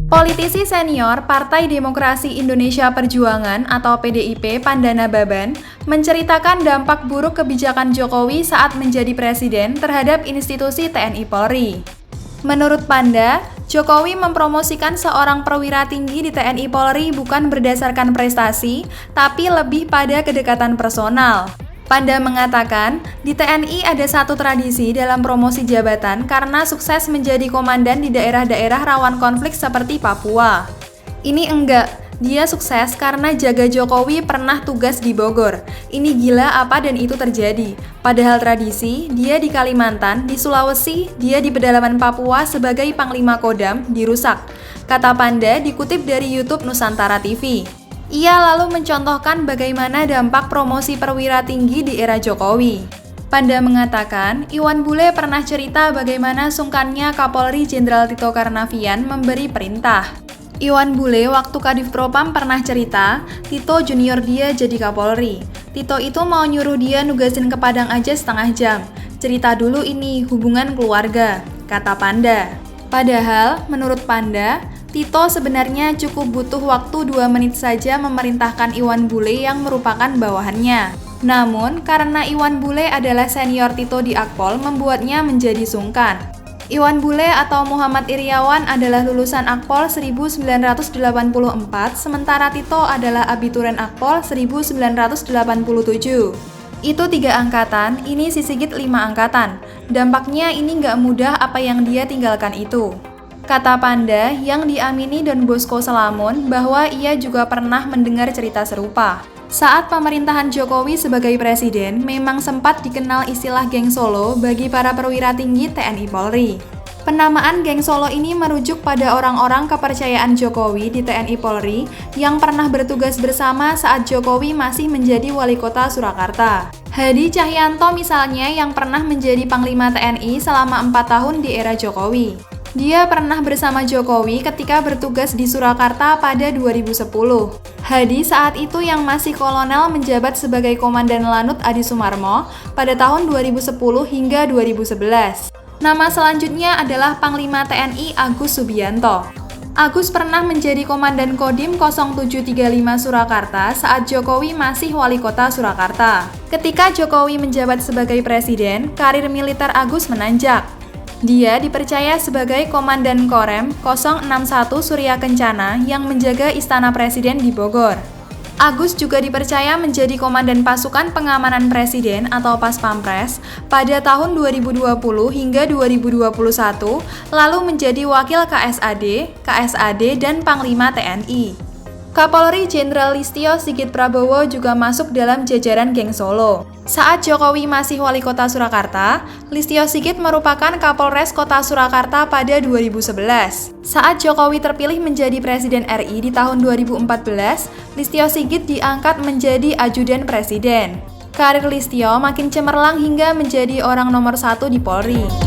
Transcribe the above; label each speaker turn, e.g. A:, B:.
A: Politisi senior Partai Demokrasi Indonesia Perjuangan atau PDIP Pandana Baban menceritakan dampak buruk kebijakan Jokowi saat menjadi presiden terhadap institusi TNI Polri. Menurut Panda, Jokowi mempromosikan seorang perwira tinggi di TNI Polri bukan berdasarkan prestasi, tapi lebih pada kedekatan personal. Panda mengatakan, di TNI ada satu tradisi dalam promosi jabatan karena sukses menjadi komandan di daerah-daerah rawan konflik seperti Papua. Ini enggak, dia sukses karena jaga Jokowi pernah tugas di Bogor. Ini gila apa dan itu terjadi. Padahal tradisi, dia di Kalimantan, di Sulawesi, dia di pedalaman Papua sebagai Panglima Kodam, dirusak. Kata Panda dikutip dari YouTube Nusantara TV. Ia lalu mencontohkan bagaimana dampak promosi perwira tinggi di era Jokowi. Panda mengatakan, Iwan Bule pernah cerita bagaimana sungkannya Kapolri Jenderal Tito Karnavian memberi perintah. Iwan Bule waktu Kadif Propam pernah cerita, Tito junior dia jadi Kapolri. Tito itu mau nyuruh dia nugasin ke Padang aja setengah jam. Cerita dulu ini, hubungan keluarga, kata Panda. Padahal, menurut Panda, Tito sebenarnya cukup butuh waktu 2 menit saja memerintahkan Iwan Bule yang merupakan bawahannya. Namun, karena Iwan Bule adalah senior Tito di Akpol, membuatnya menjadi sungkan. Iwan Bule atau Muhammad Iriawan adalah lulusan Akpol 1984, sementara Tito adalah abituren Akpol 1987. Itu 3 angkatan, ini si Sigit 5 angkatan. Dampaknya ini nggak mudah apa yang dia tinggalkan itu. Kata Panda yang diamini Don Bosco Salamun bahwa ia juga pernah mendengar cerita serupa. Saat pemerintahan Jokowi sebagai presiden, memang sempat dikenal istilah geng Solo bagi para perwira tinggi TNI Polri. Penamaan geng Solo ini merujuk pada orang-orang kepercayaan Jokowi di TNI Polri yang pernah bertugas bersama saat Jokowi masih menjadi wali kota Surakarta. Hadi Cahyanto misalnya yang pernah menjadi Panglima TNI selama 4 tahun di era Jokowi. Dia pernah bersama Jokowi ketika bertugas di Surakarta pada 2010. Hadi saat itu yang masih kolonel menjabat sebagai Komandan Lanut Adi Sumarmo pada tahun 2010 hingga 2011. Nama selanjutnya adalah Panglima TNI Agus Subianto. Agus pernah menjadi Komandan Kodim 0735 Surakarta saat Jokowi masih wali kota Surakarta. Ketika Jokowi menjabat sebagai presiden, karir militer Agus menanjak. Dia dipercaya sebagai Komandan Korem 061 Surya Kencana yang menjaga Istana Presiden di Bogor. Agus juga dipercaya menjadi Komandan Pasukan Pengamanan Presiden atau Paspampres pada tahun 2020 hingga 2021, lalu menjadi Wakil KSAD, dan Panglima TNI. Kapolri Jenderal Listio Sigit Prabowo juga masuk dalam jajaran geng Solo. Saat Jokowi masih wali kota Surakarta, Listio Sigit merupakan Kapolres Kota Surakarta pada 2011. Saat Jokowi terpilih menjadi Presiden RI di tahun 2014, Listio Sigit diangkat menjadi Ajudan Presiden. Karir Listio makin cemerlang hingga menjadi orang nomor 1 di Polri.